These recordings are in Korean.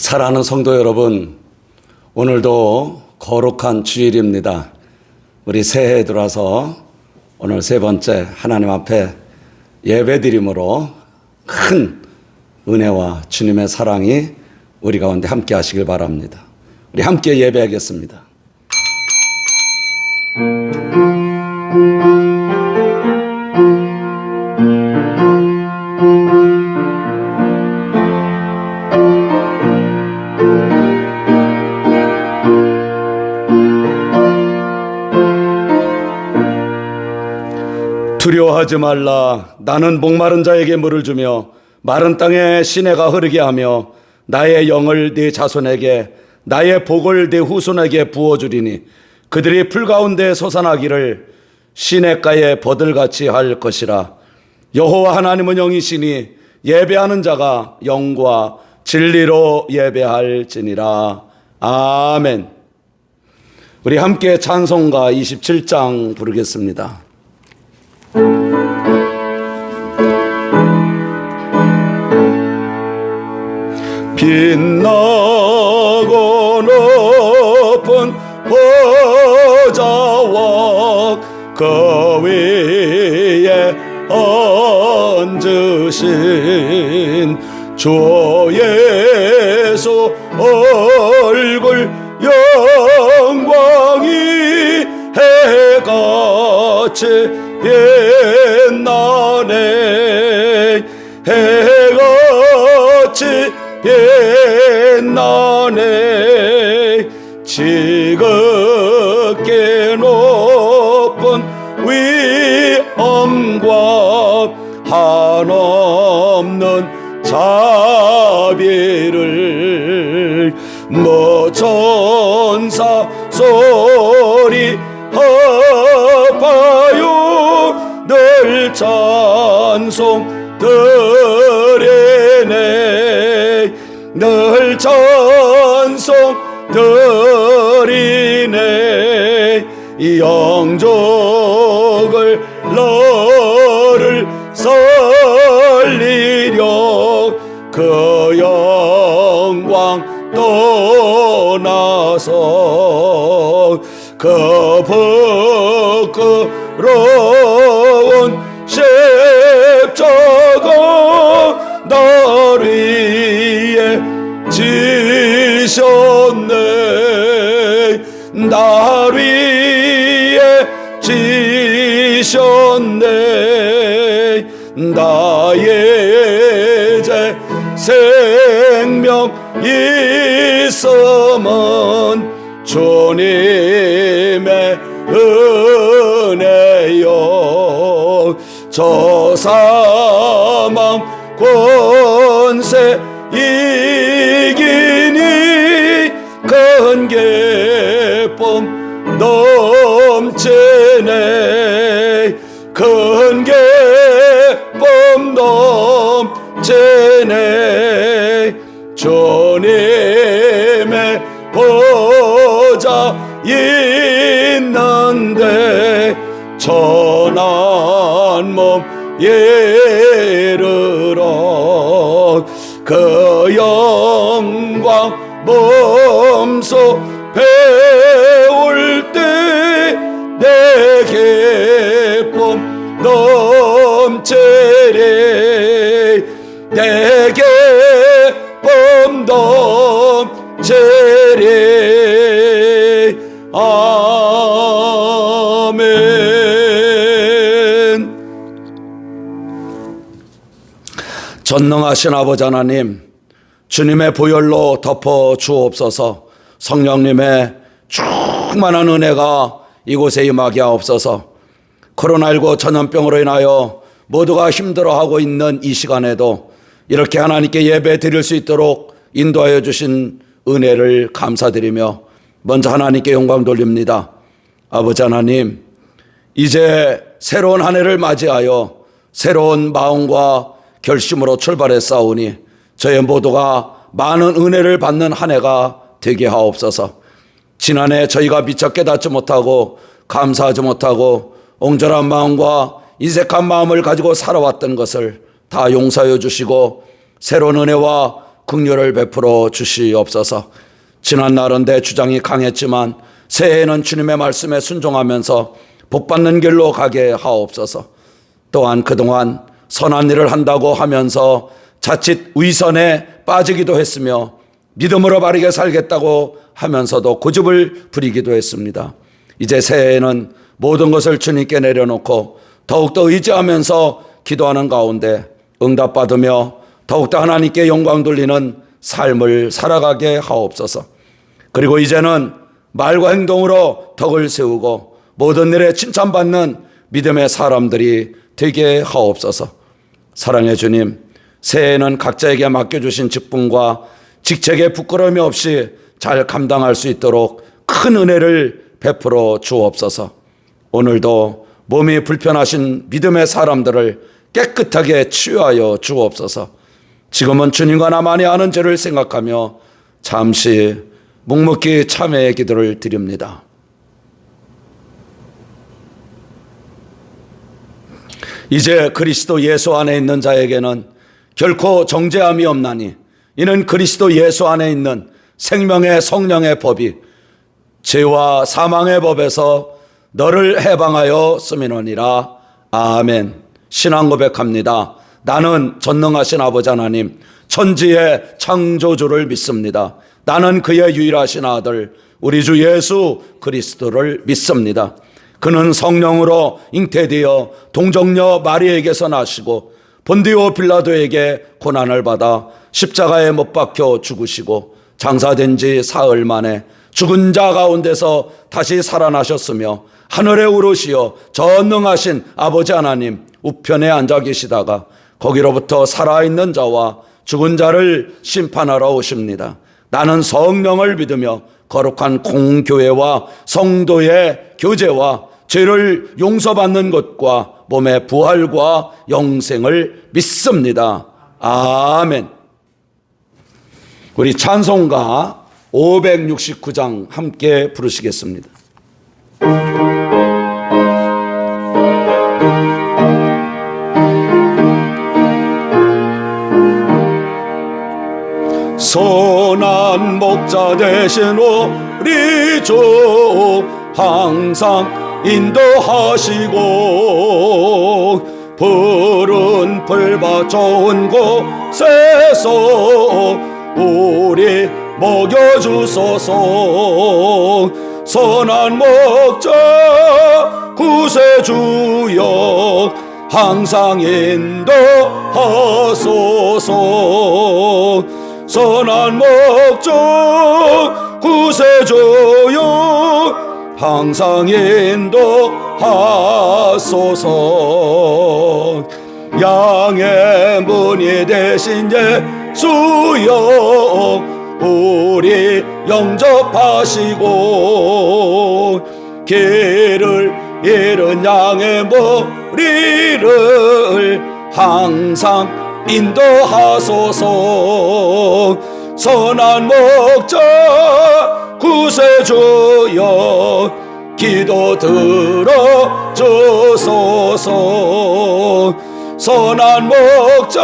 사랑하는 성도 여러분, 오늘도 거룩한 주일입니다. 우리 새해에 들어와서 오늘 세 번째 하나님 앞에 예배드림으로 큰 은혜와 주님의 사랑이 우리 가운데 함께 하시길 바랍니다. 우리 함께 예배하겠습니다. 두려워하지 말라. 나는 목마른 자에게 물을 주며 마른 땅에 시내가 흐르게 하며 나의 영을 네 자손에게 나의 복을 네 후손에게 부어주리니 그들이 풀 가운데 솟아나기를 시냇가에 버들같이 할 것이라. 여호와 하나님은 영이시니 예배하는 자가 영과 진리로 예배할지니라. 아멘. 우리 함께 찬송가 27장 부르겠습니다. 빛나고 높은 보좌와 그 위에 앉으신 주 예수 얼굴 영광이 해같이 빛나네. 해같이 빛나네. 지극히 높은 위엄과 한없는 자비를 천사 소리 합하여 늘 찬송 드리네. 늘 찬송 드리네. 이 영적을 너를 살리려 그 영광 떠나서 그 부끄러운 십자가 날 위해 지셨네. 날 위해 지셨네. 나의 제 생명 있음은 주님의 은혜요. 저 사망 권세 이기니 큰 기쁨 넘치네. 큰 기쁨 넘치네. 주님의 보좌 있는데 천한 몸 이르러 그 영광 몸소 배울 때 내 기쁨 넘치리. 내 기쁨 넘치리. 아멘. 전능하신 아버지 하나님, 주님의 보혈로 덮어 주옵소서. 성령님의 충만한 은혜가 이곳에 임하게 하옵소서. 코로나19 전염병으로 인하여 모두가 힘들어하고 있는 이 시간에도 이렇게 하나님께 예배 드릴 수 있도록 인도하여 주신 은혜를 감사드리며 먼저 하나님께 영광 돌립니다. 아버지 하나님, 이제 새로운 한 해를 맞이하여 새로운 마음과 결심으로 출발했사오니 저희 모두가 많은 은혜를 받는 한 해가 되게 하옵소서. 지난해 저희가 미처 깨닫지 못하고 감사하지 못하고 옹졸한 마음과 인색한 마음을 가지고 살아왔던 것을 다 용서해 주시고 새로운 은혜와 긍휼을 베풀어 주시옵소서. 지난날은 내 주장이 강했지만 새해에는 주님의 말씀에 순종하면서 복받는 길로 가게 하옵소서. 또한 그동안 선한 일을 한다고 하면서 자칫 위선에 빠지기도 했으며 믿음으로 바르게 살겠다고 하면서도 고집을 부리기도 했습니다. 이제 새해에는 모든 것을 주님께 내려놓고 더욱더 의지하면서 기도하는 가운데 응답받으며 더욱더 하나님께 영광 돌리는 삶을 살아가게 하옵소서. 그리고 이제는 말과 행동으로 덕을 세우고 모든 일에 칭찬받는 믿음의 사람들이 되게 하옵소서. 사랑의 주님, 새해에는 각자에게 맡겨주신 직분과 직책에 부끄러움이 없이 잘 감당할 수 있도록 큰 은혜를 베풀어 주옵소서. 오늘도 몸이 불편하신 믿음의 사람들을 깨끗하게 치유하여 주옵소서. 지금은 주님과 나만이 아는 죄를 생각하며 잠시 묵묵히 참회의 기도를 드립니다. 이제 그리스도 예수 안에 있는 자에게는 결코 정죄함이 없나니 이는 그리스도 예수 안에 있는 생명의 성령의 법이 죄와 사망의 법에서 너를 해방하여 쓰미노니라. 아멘. 신앙 고백합니다. 나는 전능하신 아버지 하나님, 천지의 창조주를 믿습니다. 나는 그의 유일하신 아들 우리 주 예수 그리스도를 믿습니다. 그는 성령으로 잉태되어 동정녀 마리에게서 나시고 본디오 빌라도에게 고난을 받아 십자가에 못 박혀 죽으시고 장사된 지 사흘 만에 죽은 자 가운데서 다시 살아나셨으며 하늘에 오르시어 전능하신 아버지 하나님 우편에 앉아 계시다가 거기로부터 살아있는 자와 죽은 자를 심판하러 오십니다. 나는 성령을 믿으며 거룩한 공교회와 성도의 교제와 죄를 용서받는 것과 몸의 부활과 영생을 믿습니다. 아멘. 우리 찬송가 569장 함께 부르시겠습니다. 선한 목자 되신 우리 주 항상 인도하시고 푸른 풀밭 좋은 곳에서 우리 먹여주소서. 선한 목자 구세주여 항상 인도하소서. 선한 목자 구세주여 항상 인도하소서. 양의 문이 되신 예수여 우리 영접하시고 길을 잃은 양의 머리를 항상 인도하소서. 선한 목자 구세주여 기도 들어주소서. 선한 목자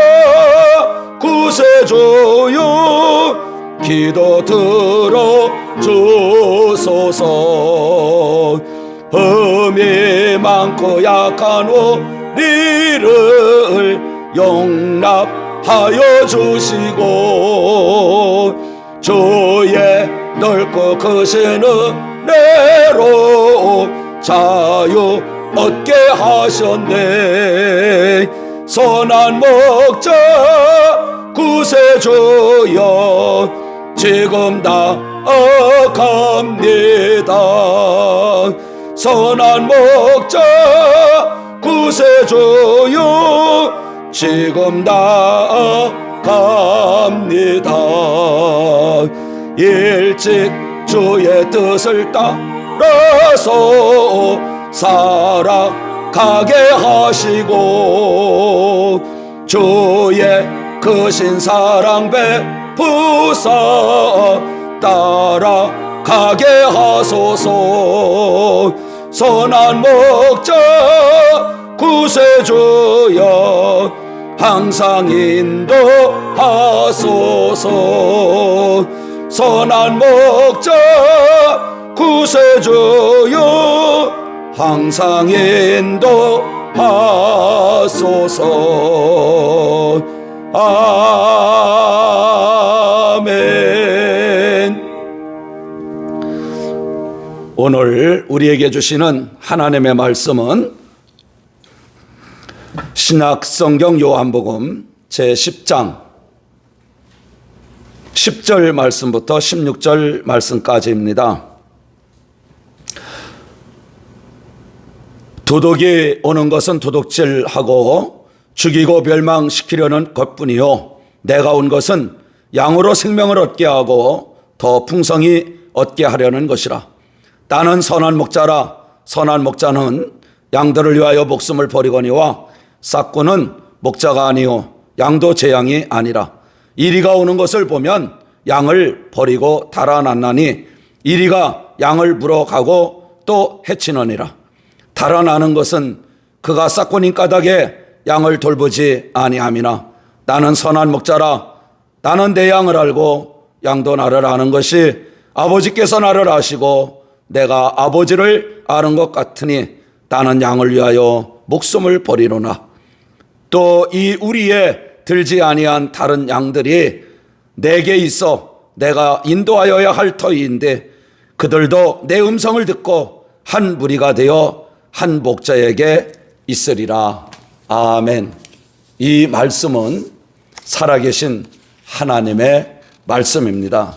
구세주여 기도 들어주소서. 흠이 많고 약한 우리를 용납하여 주시고 주의 넓고 크신 은혜로 자유 얻게 하셨네. 선한 목자 구세주여 지금 나아갑니다. 선한 목자 구세주여 지금 나아갑니다. 일찍 주의 뜻을 따라서 살아가게 하시고 주의 크신 사랑 베푸사 따라가게 하소서. 선한 목자 구세주여 항상 인도하소서. 선한 목자 구세주여 항상 인도하소서. 아멘. 오늘 우리에게 주시는 하나님의 말씀은 신약성경 요한복음 제10장 10절 말씀부터 16절 말씀까지입니다. 도둑이 오는 것은 도둑질하고 죽이고 멸망시키려는 것뿐이요 내가 온 것은 양으로 생명을 얻게 하고 더 풍성히 얻게 하려는 것이라. 나는 선한 목자라. 선한 목자는 양들을 위하여 목숨을 버리거니와 싹구는 목자가 아니요 양도 제 양이 아니라. 이리가 오는 것을 보면 양을 버리고 달아났나니 이리가 양을 물어가고 또 해치느니라. 달아나는 것은 그가 싹구님 까닭에 양을 돌보지 아니함이나 나는 선한 목자라. 나는 내 양을 알고 양도 나를 아는 것이 아버지께서 나를 아시고 내가 아버지를 아는 것 같으니 나는 양을 위하여 목숨을 버리노라. 또 이 우리에 들지 아니한 다른 양들이 내게 있어 내가 인도하여야 할 터이인데 그들도 내 음성을 듣고 한 무리가 되어 한 목자에게 있으리라. 아멘. 이 말씀은 살아계신 하나님의 말씀입니다.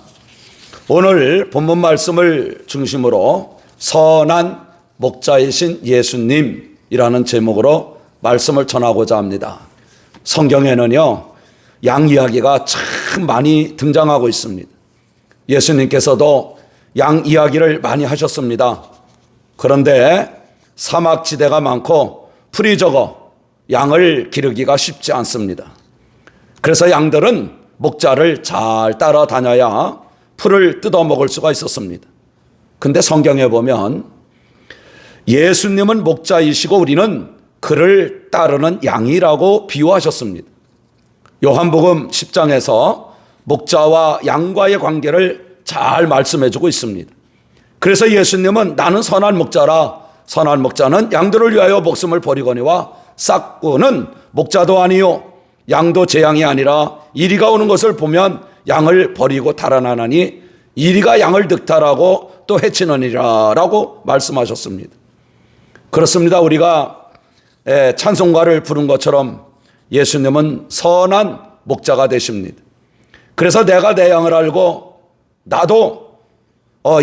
오늘 본문 말씀을 중심으로 선한 목자이신 예수님이라는 제목으로 말씀을 전하고자 합니다. 성경에는요, 양 이야기가 참 많이 등장하고 있습니다. 예수님께서도 양 이야기를 많이 하셨습니다. 그런데 사막지대가 많고 풀이 적어 양을 기르기가 쉽지 않습니다. 그래서 양들은 목자를 잘 따라다녀야 풀을 뜯어먹을 수가 있었습니다. 근데 성경에 보면 예수님은 목자이시고 우리는 그를 따르는 양이라고 비유하셨습니다. 요한복음 10장에서 목자와 양과의 관계를 잘 말씀해주고 있습니다. 그래서 예수님은 나는 선한 목자라. 선한 목자는 양들을 위하여 목숨을 버리거니와 싹구는 목자도 아니요 양도 제 양이 아니라 이리가 오는 것을 보면 양을 버리고 달아나나니 이리가 양을 득탈하고 또 해치느니라 라고 말씀하셨습니다. 그렇습니다. 우리가 찬송가를 부른 것처럼 예수님은 선한 목자가 되십니다. 그래서 내가 내 양을 알고 나도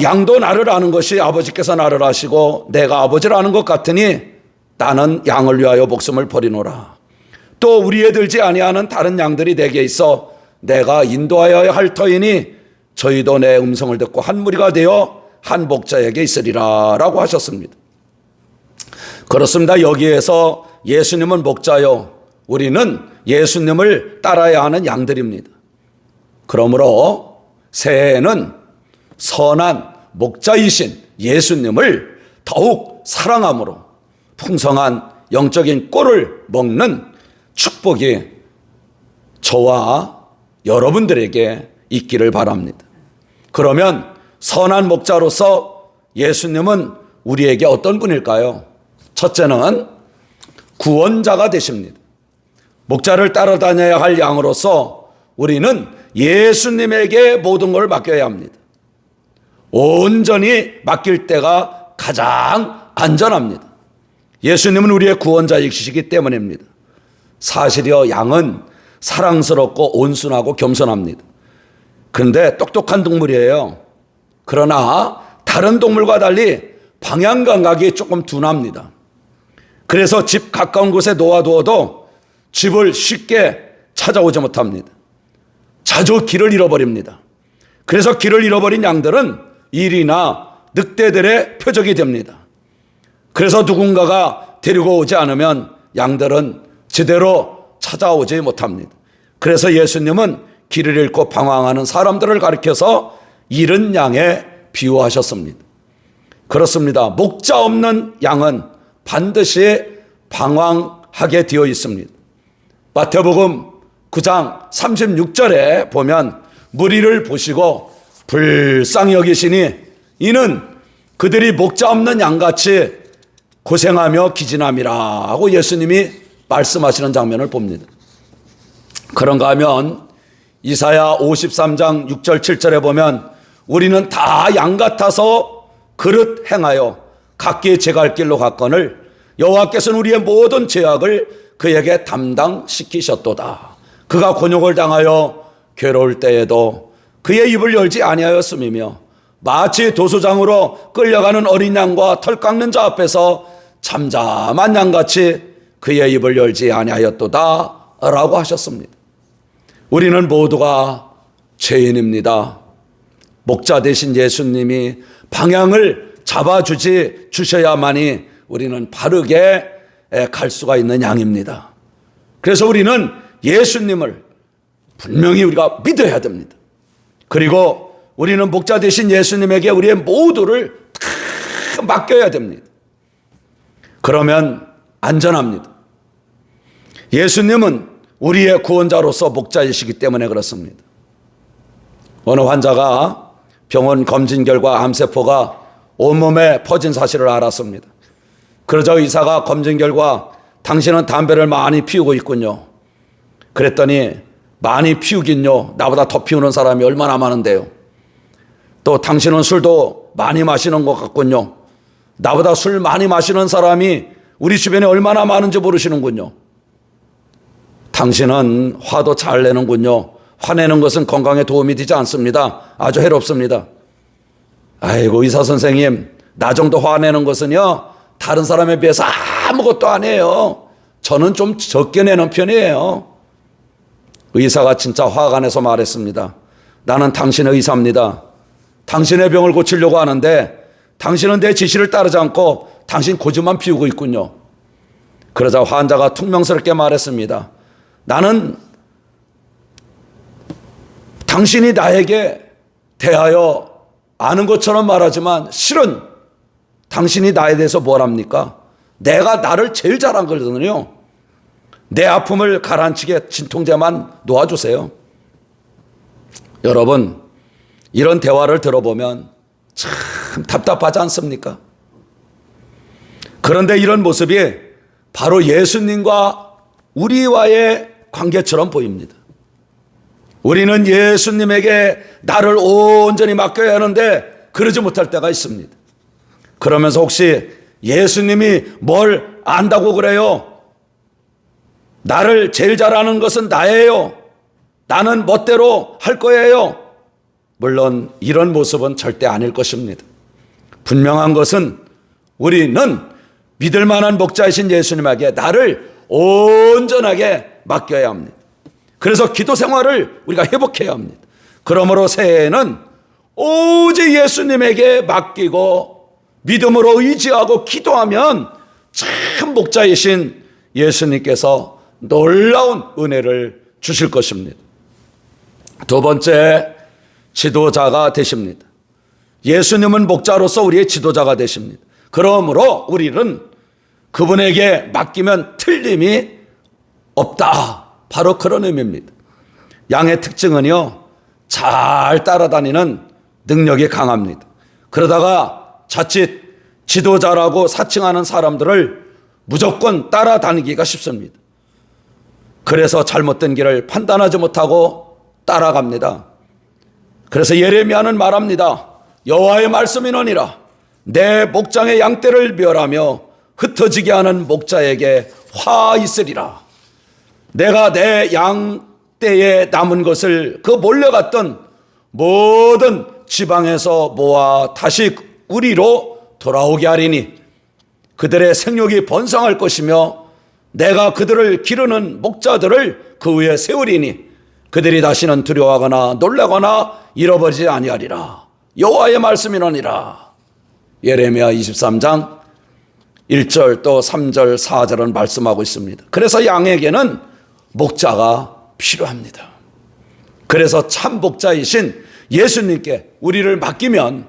양도 나를 아는 것이 아버지께서 나를 아시고 내가 아버지를 아는 것 같으니 나는 양을 위하여 목숨을 버리노라. 또 우리에 들지 아니하는 다른 양들이 내게 있어 내가 인도하여야 할 터이니 저희도 내 음성을 듣고 한 무리가 되어 한 목자에게 있으리라 라고 하셨습니다. 그렇습니다. 여기에서 예수님은 목자요 우리는 예수님을 따라야 하는 양들입니다. 그러므로 새해에는 선한 목자이신 예수님을 더욱 사랑함으로 풍성한 영적인 꼴을 먹는 축복이 저와 여러분들에게 있기를 바랍니다. 그러면 선한 목자로서 예수님은 우리에게 어떤 분일까요? 첫째는 구원자가 되십니다. 목자를 따라다녀야 할 양으로서 우리는 예수님에게 모든 걸 맡겨야 합니다. 온전히 맡길 때가 가장 안전합니다. 예수님은 우리의 구원자이시기 때문입니다. 사실이요, 양은 사랑스럽고 온순하고 겸손합니다. 그런데 똑똑한 동물이에요. 그러나 다른 동물과 달리 방향 감각이 조금 둔합니다. 그래서 집 가까운 곳에 놓아두어도 집을 쉽게 찾아오지 못합니다. 자주 길을 잃어버립니다. 그래서 길을 잃어버린 양들은 일이나 늑대들의 표적이 됩니다. 그래서 누군가가 데리고 오지 않으면 양들은 제대로 찾아오지 못합니다. 그래서 예수님은 길을 잃고 방황하는 사람들을 가리켜서 잃은 양에 비유하셨습니다. 그렇습니다. 목자 없는 양은 반드시 방황하게 되어 있습니다. 마태복음 9장 36절에 보면 무리를 보시고 불쌍히 여기시니 이는 그들이 목자 없는 양같이 고생하며 기진함이라 하고 예수님이 말씀하시는 장면을 봅니다. 그런가 하면 이사야 53장 6절 7절에 보면 우리는 다 양 같아서 그릇 행하여 각기 제갈 길로 갔거늘 여호와께서는 우리의 모든 죄악을 그에게 담당시키셨도다. 그가 곤욕을 당하여 괴로울 때에도 그의 입을 열지 아니하였음이며 마치 도수장으로 끌려가는 어린 양과 털 깎는 자 앞에서 잠잠한 양같이 그의 입을 열지 아니하였도다 라고 하셨습니다. 우리는 모두가 죄인입니다. 목자 되신 예수님이 방향을 주셔야만이 우리는 바르게 갈 수가 있는 양입니다. 그래서 우리는 예수님을 분명히 우리가 믿어야 됩니다. 그리고 우리는 목자 되신 예수님에게 우리의 모두를 다 맡겨야 됩니다. 그러면 안전합니다. 예수님은 우리의 구원자로서 목자이시기 때문에 그렇습니다. 어느 환자가 병원 검진 결과 암세포가 온몸에 퍼진 사실을 알았습니다. 그러자 의사가 검진 결과 당신은 담배를 많이 피우고 있군요. 그랬더니 많이 피우긴요. 나보다 더 피우는 사람이 얼마나 많은데요. 또 당신은 술도 많이 마시는 것 같군요. 나보다 술 많이 마시는 사람이 우리 주변에 얼마나 많은지 모르시는군요. 당신은 화도 잘 내는군요. 화내는 것은 건강에 도움이 되지 않습니다. 아주 해롭습니다. 아이고 의사 선생님, 나 정도 화내는 것은요 다른 사람에 비해서 아무것도 아니에요. 저는 좀 적게 내는 편이에요. 의사가 진짜 화가 내서 말했습니다. 나는 당신의 의사입니다. 당신의 병을 고치려고 하는데 당신은 내 지시를 따르지 않고 당신 고집만 피우고 있군요. 그러자 환자가 퉁명스럽게 말했습니다. 나는 당신이 나에게 대하여 아는 것처럼 말하지만 실은 당신이 나에 대해서 뭘 합니까? 내가 나를 제일 잘한 거거든요. 내 아픔을 가라앉히게 진통제만 놓아주세요. 여러분, 이런 대화를 들어보면 참 답답하지 않습니까? 그런데 이런 모습이 바로 예수님과 우리와의 관계처럼 보입니다. 우리는 예수님에게 나를 온전히 맡겨야 하는데 그러지 못할 때가 있습니다. 그러면서 혹시 예수님이 뭘 안다고 그래요? 나를 제일 잘하는 것은 나예요. 나는 멋대로 할 거예요. 물론 이런 모습은 절대 아닐 것입니다. 분명한 것은 우리는 믿을 만한 목자이신 예수님에게 나를 온전하게 맡겨야 합니다. 그래서 기도 생활을 우리가 회복해야 합니다. 그러므로 새해에는 오직 예수님에게 맡기고 믿음으로 의지하고 기도하면 참 목자이신 예수님께서 놀라운 은혜를 주실 것입니다. 두 번째, 지도자가 되십니다. 예수님은 목자로서 우리의 지도자가 되십니다. 그러므로 우리는 그분에게 맡기면 틀림이 없다. 바로 그런 의미입니다. 양의 특징은요, 잘 따라다니는 능력이 강합니다. 그러다가 자칫 지도자라고 사칭하는 사람들을 무조건 따라다니기가 쉽습니다. 그래서 잘못된 길을 판단하지 못하고 따라갑니다. 그래서 예레미야는 말합니다. 여호와의 말씀이노니라. 내 목장의 양떼를 멸하며 흩어지게 하는 목자에게 화 있으리라. 내가 내 양떼에 남은 것을 그 몰려갔던 모든 지방에서 모아 다시 우리로 돌아오게 하리니 그들의 생육이 번성할 것이며 내가 그들을 기르는 목자들을 그 위에 세우리니 그들이 다시는 두려워하거나 놀라거나 잃어버리지 아니하리라. 여호와의 말씀이노니라. 예레미야 23장 1절 또 3절 4절은 말씀하고 있습니다. 그래서 양에게는 목자가 필요합니다. 그래서 참 목자이신 예수님께 우리를 맡기면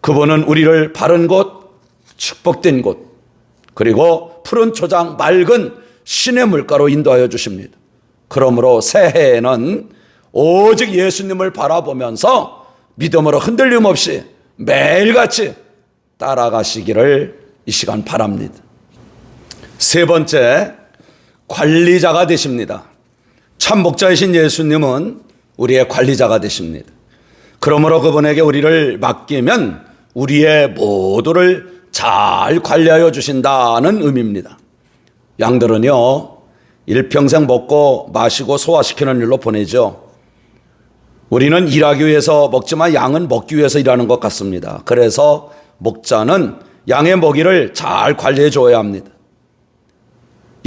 그분은 우리를 바른 곳, 축복된 곳, 그리고 푸른 초장, 맑은 신의 물가로 인도하여 주십니다. 그러므로 새해에는 오직 예수님을 바라보면서 믿음으로 흔들림 없이 매일같이 따라가시기를 이 시간 바랍니다. 세 번째, 관리자가 되십니다. 참 목자이신 예수님은 우리의 관리자가 되십니다. 그러므로 그분에게 우리를 맡기면 우리의 모두를 잘 관리하여 주신다는 의미입니다. 양들은요, 일평생 먹고 마시고 소화시키는 일로 보내죠. 우리는 일하기 위해서 먹지만 양은 먹기 위해서 일하는 것 같습니다. 그래서 목자는 양의 먹이를 잘 관리해 줘야 합니다.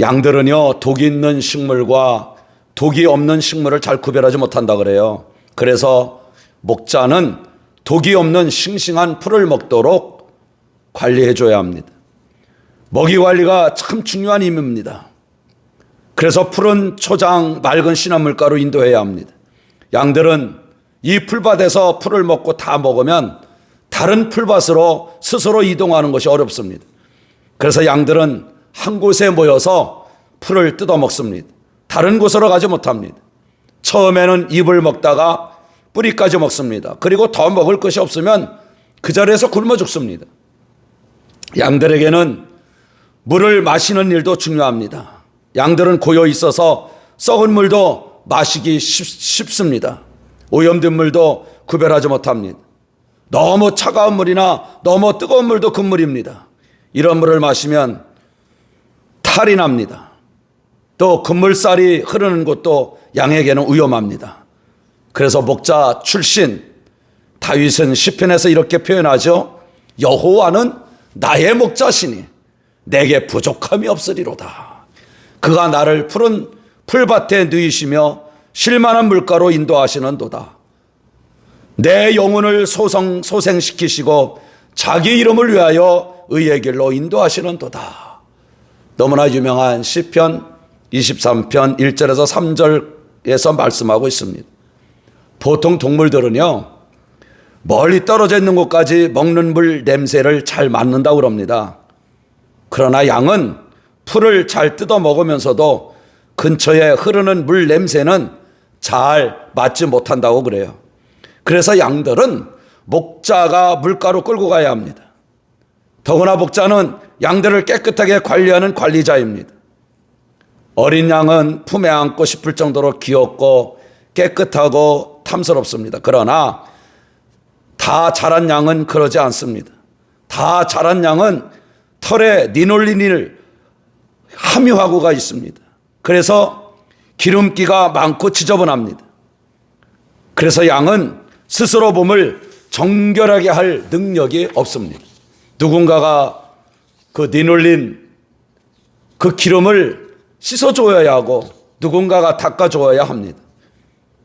양들은요, 독이 있는 식물과 독이 없는 식물을 잘 구별하지 못한다 그래요. 그래서 목자는 독이 없는 싱싱한 풀을 먹도록 관리해 줘야 합니다. 먹이 관리가 참 중요한 임무입니다. 그래서 푸른 초장, 맑은 시냇물가로 인도해야 합니다. 양들은 이 풀밭에서 풀을 먹고 다 먹으면 다른 풀밭으로 스스로 이동하는 것이 어렵습니다. 그래서 양들은 한 곳에 모여서 풀을 뜯어 먹습니다. 다른 곳으로 가지 못합니다. 처음에는 잎을 먹다가 뿌리까지 먹습니다. 그리고 더 먹을 것이 없으면 그 자리에서 굶어 죽습니다. 양들에게는 물을 마시는 일도 중요합니다. 양들은 고여 있어서 썩은 물도 마시기 쉽습니다. 오염된 물도 구별하지 못합니다. 너무 차가운 물이나 너무 뜨거운 물도 금물입니다. 이런 물을 마시면 탈이 납니다. 또 금물살이 흐르는 곳도 양에게는 위험합니다. 그래서 목자 출신 다윗은 시편에서 이렇게 표현하죠. 여호와는 나의 목자시니 내게 부족함이 없으리로다. 그가 나를 푸른 풀밭에 누이시며 쉴만한 물가로 인도하시는도다. 내 영혼을 소생시키시고 자기 이름을 위하여 의의 길로 인도하시는도다. 너무나 유명한 시편 23편 1절에서 3절에서 말씀하고 있습니다. 보통 동물들은요, 멀리 떨어져 있는 곳까지 먹는 물 냄새를 잘 맡는다고 그럽니다. 그러나 양은 풀을 잘 뜯어 먹으면서도 근처에 흐르는 물 냄새는 잘 맡지 못한다고 그래요. 그래서 양들은 목자가 물가로 끌고 가야 합니다. 더구나 목자는 양들을 깨끗하게 관리하는 관리자입니다. 어린 양은 품에 안고 싶을 정도로 귀엽고 깨끗하고 탐스럽습니다. 그러나 다 자란 양은 그러지 않습니다. 다 자란 양은 털에 니놀린을 함유하고가 있습니다. 그래서 기름기가 많고 지저분합니다. 그래서 양은 스스로 몸을 정결하게 할 능력이 없습니다. 누군가가 그 니놀린 그 기름을 씻어줘야 하고 누군가가 닦아줘야 합니다.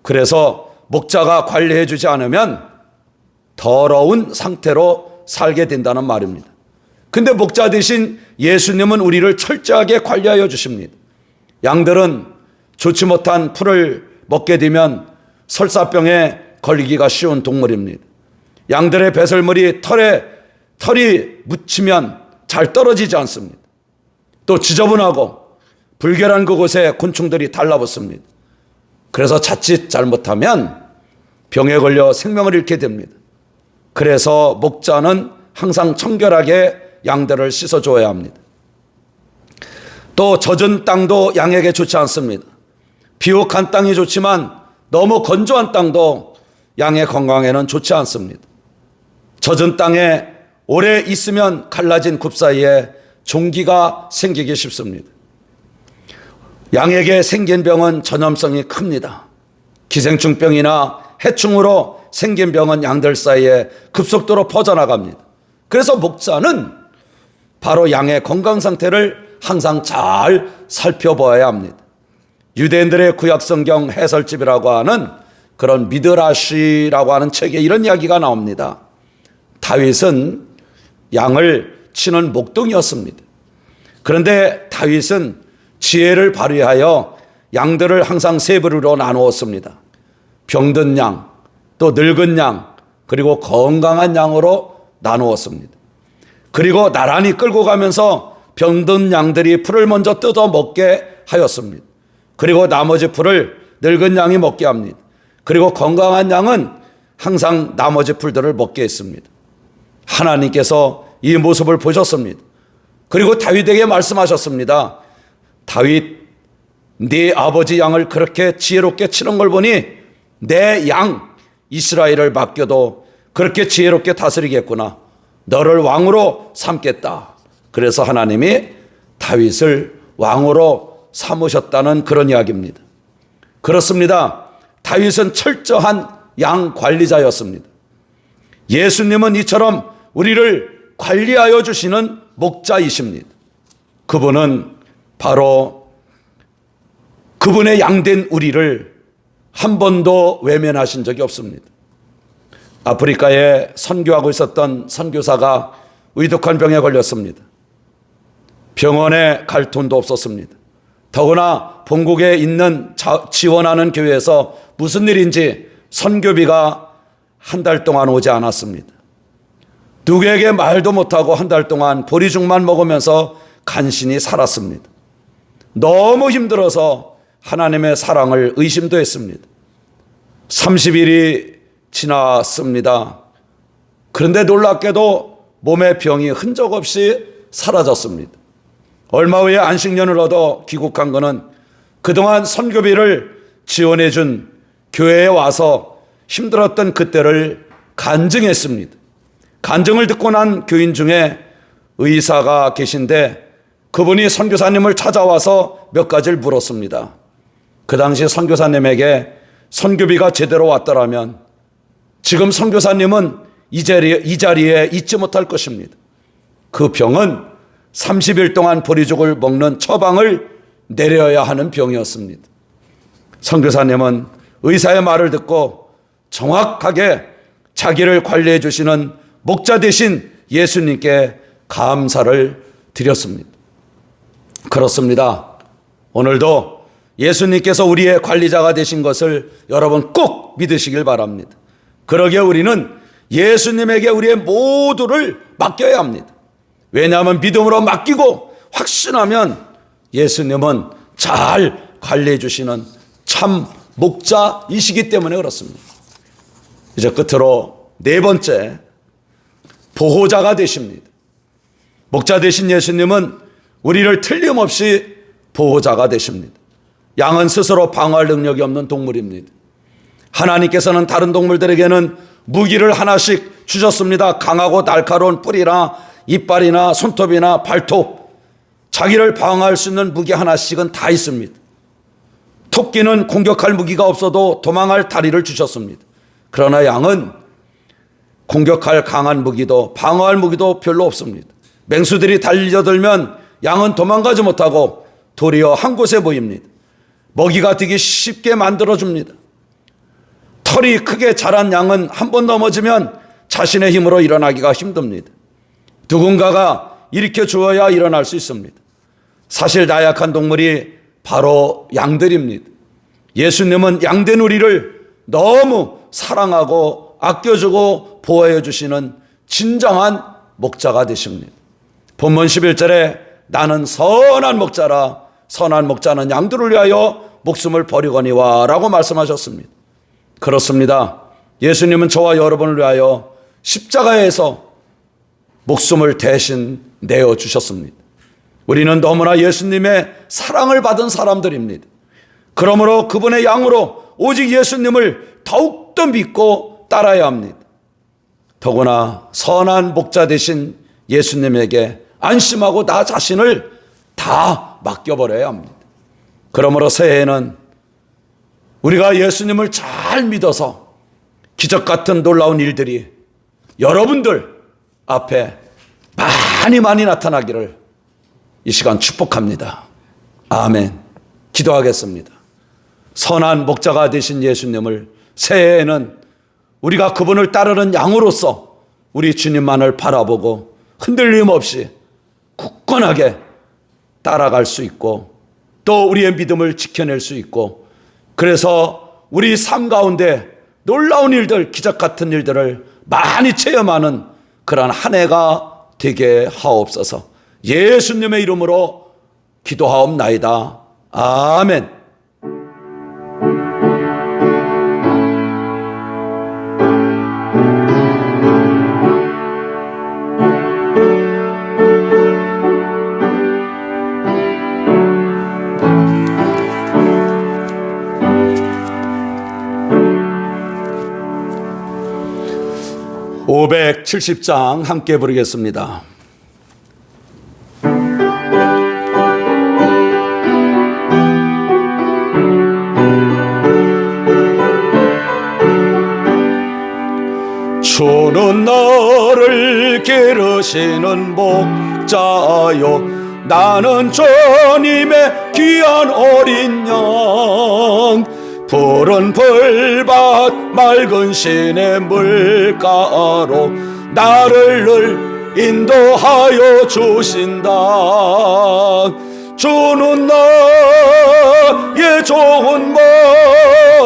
그래서 목자가 관리해 주지 않으면 더러운 상태로 살게 된다는 말입니다. 근데 목자 대신 예수님은 우리를 철저하게 관리하여 주십니다. 양들은 좋지 못한 풀을 먹게 되면 설사병에 걸리기가 쉬운 동물입니다. 양들의 배설물이 털이 묻히면 잘 떨어지지 않습니다. 또 지저분하고 불결한 그곳에 곤충들이 달라붙습니다. 그래서 자칫 잘못하면 병에 걸려 생명을 잃게 됩니다. 그래서 목자는 항상 청결하게 양들을 씻어줘야 합니다. 또 젖은 땅도 양에게 좋지 않습니다. 비옥한 땅이 좋지만 너무 건조한 땅도 양의 건강에는 좋지 않습니다. 젖은 땅에 오래 있으면 갈라진 굽 사이에 종기가 생기기 쉽습니다. 양에게 생긴 병은 전염성이 큽니다. 기생충병이나 해충으로 생긴 병은 양들 사이에 급속도로 퍼져나갑니다. 그래서 목자는 바로 양의 건강 상태를 항상 잘 살펴보아야 합니다. 유대인들의 구약성경 해설집이라고 하는 그런 미드라시라고 하는 책에 이런 이야기가 나옵니다. 다윗은 양을 치는 목동이었습니다. 그런데 다윗은 지혜를 발휘하여 양들을 항상 세 부류로 나누었습니다. 병든 양, 또 늙은 양, 그리고 건강한 양으로 나누었습니다. 그리고 나란히 끌고 가면서 병든 양들이 풀을 먼저 뜯어 먹게 하였습니다. 그리고 나머지 풀을 늙은 양이 먹게 합니다. 그리고 건강한 양은 항상 나머지 풀들을 먹게 했습니다. 하나님께서 이 모습을 보셨습니다. 그리고 다윗에게 말씀하셨습니다. 다윗, 네 아버지 양을 그렇게 지혜롭게 치는 걸 보니 내 양 이스라엘을 맡겨도 그렇게 지혜롭게 다스리겠구나. 너를 왕으로 삼겠다. 그래서 하나님이 다윗을 왕으로 삼으셨다는 그런 이야기입니다. 그렇습니다. 다윗은 철저한 양 관리자였습니다. 예수님은 이처럼 우리를 관리하여 주시는 목자이십니다. 그분은 바로 그분의 양된 우리를 한 번도 외면하신 적이 없습니다. 아프리카에 선교하고 있었던 선교사가 의독한 병에 걸렸습니다. 병원에 갈 돈도 없었습니다. 더구나 본국에 있는 지원하는 교회에서 무슨 일인지 선교비가 한 달 동안 오지 않았습니다. 누구에게 말도 못하고 한 달 동안 보리죽만 먹으면서 간신히 살았습니다. 너무 힘들어서 하나님의 사랑을 의심도 했습니다. 30일이 지났습니다. 그런데 놀랍게도 몸의 병이 흔적 없이 사라졌습니다. 얼마 후에 안식년을 얻어 귀국한 그는 그동안 선교비를 지원해 준 교회에 와서 힘들었던 그때를 간증했습니다. 간증을 듣고 난 교인 중에 의사가 계신데 그분이 선교사님을 찾아와서 몇 가지를 물었습니다. 그 당시 선교사님에게 선교비가 제대로 왔더라면 지금 선교사님은 이 자리에 있지 못할 것입니다. 그 병은 30일 동안 보리죽을 먹는 처방을 내려야 하는 병이었습니다. 선교사님은 의사의 말을 듣고 정확하게 자기를 관리해 주시는 목자 되신 예수님께 감사를 드렸습니다. 그렇습니다. 오늘도 예수님께서 우리의 관리자가 되신 것을 여러분 꼭 믿으시길 바랍니다. 그러기에 우리는 예수님에게 우리의 모두를 맡겨야 합니다. 왜냐하면 믿음으로 맡기고 확신하면 예수님은 잘 관리해 주시는 참 목자이시기 때문에 그렇습니다. 이제 끝으로 네 번째, 보호자가 되십니다. 목자 되신 예수님은 우리를 틀림없이 보호자가 되십니다. 양은 스스로 방어할 능력이 없는 동물입니다. 하나님께서는 다른 동물들에게는 무기를 하나씩 주셨습니다. 강하고 날카로운 뿔이나 이빨이나 손톱이나 발톱, 자기를 방어할 수 있는 무기 하나씩은 다 있습니다. 토끼는 공격할 무기가 없어도 도망할 다리를 주셨습니다. 그러나 양은 공격할 강한 무기도 방어할 무기도 별로 없습니다. 맹수들이 달려들면 양은 도망가지 못하고 도리어 한 곳에 모입니다. 먹이가 되기 쉽게 만들어줍니다. 털이 크게 자란 양은 한 번 넘어지면 자신의 힘으로 일어나기가 힘듭니다. 누군가가 일으켜 주어야 일어날 수 있습니다. 사실 나약한 동물이 바로 양들입니다. 예수님은 양된 우리를 너무 사랑하고 아껴주고 보호해 주시는 진정한 목자가 되십니다. 본문 11절에 나는 선한 목자라, 선한 목자는 양들을 위하여 목숨을 버리거니와 라고 말씀하셨습니다. 그렇습니다. 예수님은 저와 여러분을 위하여 십자가에서 목숨을 대신 내어주셨습니다. 우리는 너무나 예수님의 사랑을 받은 사람들입니다. 그러므로 그분의 양으로 오직 예수님을 더욱더 믿고 따라야 합니다. 더구나 선한 목자 되신 예수님에게 안심하고 나 자신을 다 맡겨버려야 합니다. 그러므로 새해에는 우리가 예수님을 잘 믿어서 기적 같은 놀라운 일들이 여러분들 앞에 많이 나타나기를 이 시간 축복합니다. 아멘. 기도하겠습니다. 선한 목자가 되신 예수님을 새해에는 우리가 그분을 따르는 양으로서 우리 주님만을 바라보고 흔들림 없이 굳건하게 따라갈 수 있고 또 우리의 믿음을 지켜낼 수 있고 그래서 우리 삶 가운데 놀라운 일들, 기적 같은 일들을 많이 체험하는 그러한 한 해가 되게 하옵소서. 예수님의 이름으로 기도하옵나이다. 아멘. (570장) 함께 부르겠습니다. 주는 너를 기르시는 목자요, 나는 주님의 귀한 어린 양. 푸른 풀밭 맑은 시내 물가로 나를 늘 인도하여 주신다. 주는 나의 좋은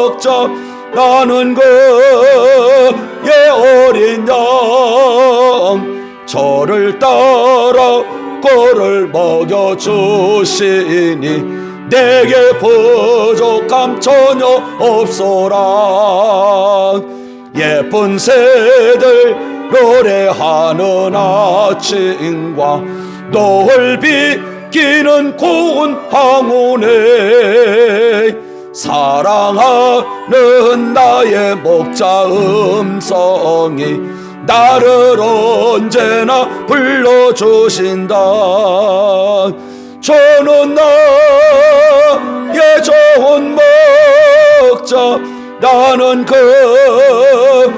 목자, 나는 그의 어린 양. 저를 따라 꼴을 먹여주시니 내게 부족함 전혀 없소라. 예쁜 새들 노래하는 아침과 노을 비기는 고운 항우네, 사랑하는 나의 목자 음성이 나를 언제나 불러주신다. 저는 나의 좋은 목자, 나는 그의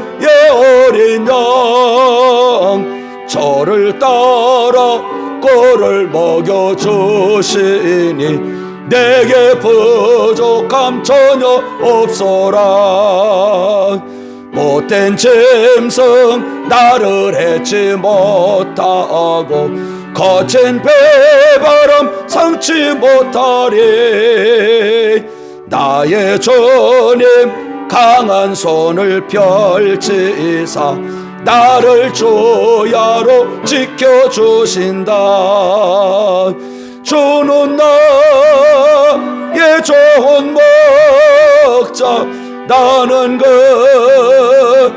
어린 양. 저를 따라 꼴을 먹여주시니 내게 부족함 전혀 없소라. 못된 짐승 나를 해치 못하고 거친 배바람 상치 못하리. 나의 주님 강한 손을 펼치사 나를 주야로 지켜주신다. 주는 나의 좋은 목자, 나는 그의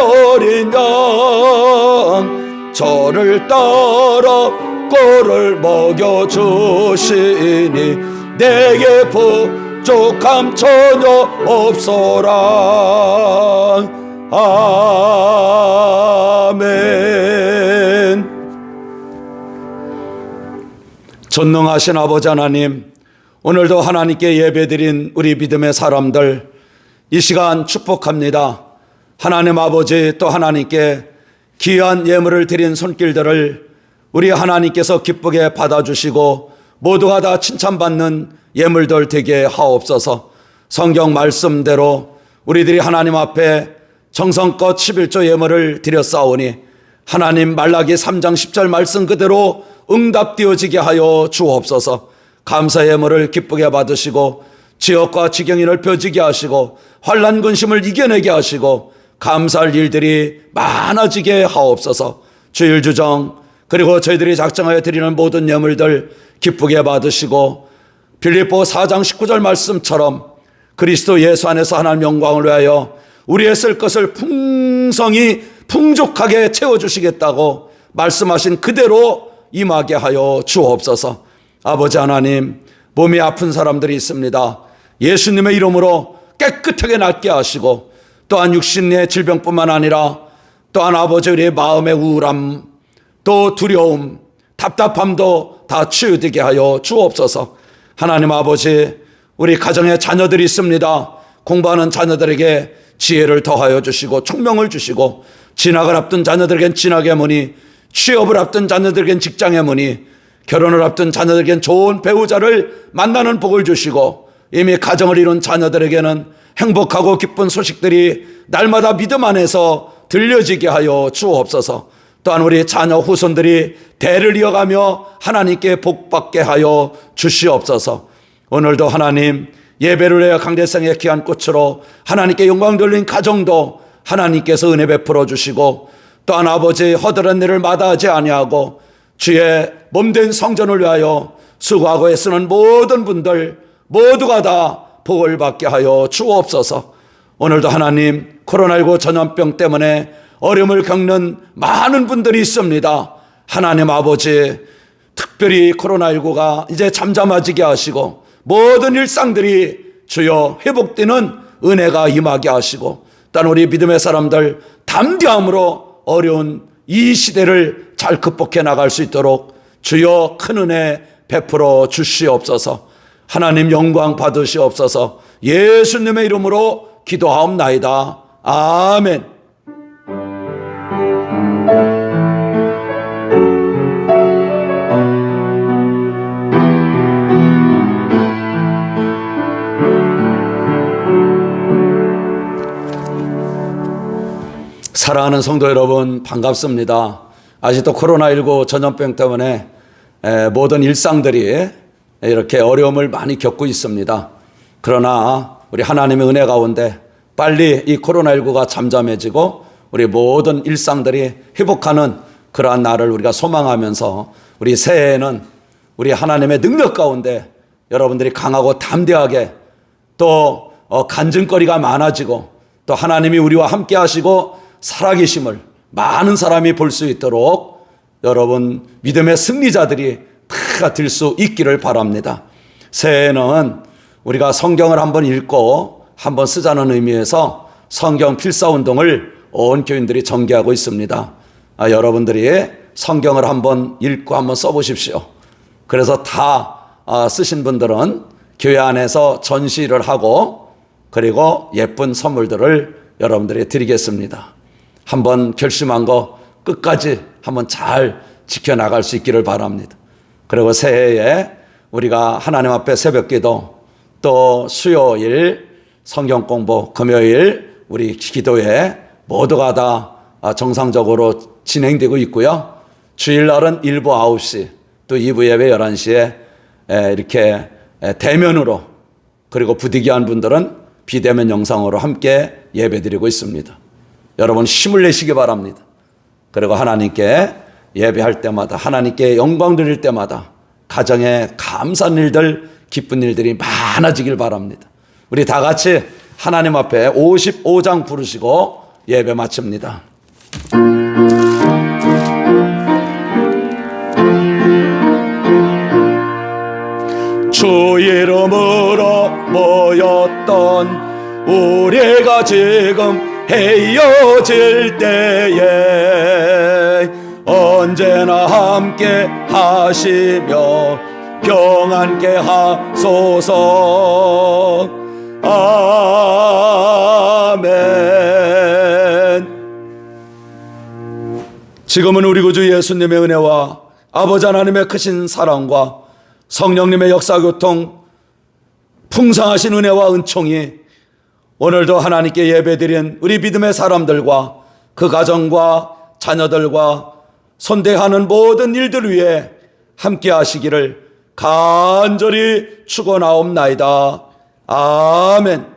어린 양. 저를 따라 꼴을 먹여주시니 내게 부족함 전혀 없소라. 아멘. 전능하신 아버지 하나님, 오늘도 하나님께 예배드린 우리 믿음의 사람들 이 시간 축복합니다. 하나님 아버지, 또 하나님께 귀한 예물을 드린 손길들을 우리 하나님께서 기쁘게 받아주시고 모두가 다 칭찬받는 예물들 되게 하옵소서. 성경 말씀대로 우리들이 하나님 앞에 정성껏 11조 예물을 드렸사오니 하나님 말라기 3장 10절 말씀 그대로 응답되어지게 하여 주옵소서. 감사 예물을 기쁘게 받으시고 지역과 지경이 넓혀지게 하시고 환난 근심을 이겨내게 하시고 감사할 일들이 많아지게 하옵소서. 주일 주정 그리고 저희들이 작정하여 드리는 모든 예물들 기쁘게 받으시고 빌립보 4장 19절 말씀처럼 그리스도 예수 안에서 하나님 영광을 위하여 우리의 쓸 것을 풍성히 풍족하게 채워주시겠다고 말씀하신 그대로 임하게 하여 주옵소서. 아버지 하나님, 몸이 아픈 사람들이 있습니다. 예수님의 이름으로 깨끗하게 낫게 하시고 또한 육신의 질병뿐만 아니라 또한 아버지 우리의 마음의 우울함, 또 두려움, 답답함도 다 치유되게 하여 주옵소서. 하나님 아버지, 우리 가정에 자녀들이 있습니다. 공부하는 자녀들에게 지혜를 더하여 주시고 총명을 주시고 진학을 앞둔 자녀들에겐 진학의 문이, 취업을 앞둔 자녀들에겐 직장의 문이, 결혼을 앞둔 자녀들에겐 좋은 배우자를 만나는 복을 주시고 이미 가정을 이룬 자녀들에게는 행복하고 기쁜 소식들이 날마다 믿음 안에서 들려지게 하여 주옵소서. 또한 우리 자녀 후손들이 대를 이어가며 하나님께 복받게 하여 주시옵소서. 오늘도 하나님 예배를 위하여 강대상의 귀한 꽃으로 하나님께 영광 돌린 가정도 하나님께서 은혜 베풀어 주시고 또한 아버지 허들한 일을 마다하지 아니하고 주의 몸된 성전을 위하여 수고하고 애쓰는 모든 분들 모두가 다 복을 받게 하여 주옵소서. 오늘도 하나님, 코로나19 전염병 때문에 어려움을 겪는 많은 분들이 있습니다. 하나님 아버지, 특별히 코로나19가 이제 잠잠해지게 하시고 모든 일상들이 주여 회복되는 은혜가 임하게 하시고, 또한 우리 믿음의 사람들 담대함으로 어려운 이 시대를 잘 극복해 나갈 수 있도록 주여 큰 은혜 베풀어 주시옵소서. 하나님 영광 받으시옵소서. 예수님의 이름으로 기도하옵나이다. 아멘. 사랑하는 성도 여러분, 반갑습니다. 아직도 코로나19 전염병 때문에 모든 일상들이 이렇게 어려움을 많이 겪고 있습니다. 그러나 우리 하나님의 은혜 가운데 빨리 이 코로나19가 잠잠해지고 우리 모든 일상들이 회복하는 그러한 날을 우리가 소망하면서 우리 새해에는 우리 하나님의 능력 가운데 여러분들이 강하고 담대하게 또 간증거리가 많아지고 또 하나님이 우리와 함께 하시고 살아계심을 많은 사람이 볼 수 있도록 여러분 믿음의 승리자들이 다 될 수 있기를 바랍니다. 새해에는 우리가 성경을 한번 읽고 한번 쓰자는 의미에서 성경 필사운동을 온 교인들이 전개하고 있습니다. 여러분들이 성경을 한번 읽고 한번 써보십시오. 그래서 다 쓰신 분들은 교회 안에서 전시를 하고 그리고 예쁜 선물들을 여러분들이 드리겠습니다. 한번 결심한 거 끝까지 한번 잘 지켜나갈 수 있기를 바랍니다. 그리고 새해에 우리가 하나님 앞에 새벽기도, 또 수요일 성경 공부, 금요일 우리 기도회 모두가 다 정상적으로 진행되고 있고요. 주일날은 1부 9시, 또 2부 예배 11시에 이렇게 대면으로, 그리고 부득이한 분들은 비대면 영상으로 함께 예배드리고 있습니다. 여러분 힘을 내시기 바랍니다. 그리고 하나님께 예배할 때마다, 하나님께 영광 드릴 때마다 가정에 감사한 일들, 기쁜 일들이 많아지길 바랍니다. 우리 다 같이 하나님 앞에 55장 부르시고 예배 마칩니다. 주 이름으로 모였던 우리가 지금 헤어질 때에 언제나 함께 하시며 평안케 하소서. 아멘. 지금은 우리 구주 예수님의 은혜와 아버지 하나님의 크신 사랑과 성령님의 역사교통 풍성하신 은혜와 은총이 오늘도 하나님께 예배드린 우리 믿음의 사람들과 그 가정과 자녀들과 손대하는 모든 일들 위해 함께 하시기를 간절히 축원하옵나이다. 아멘.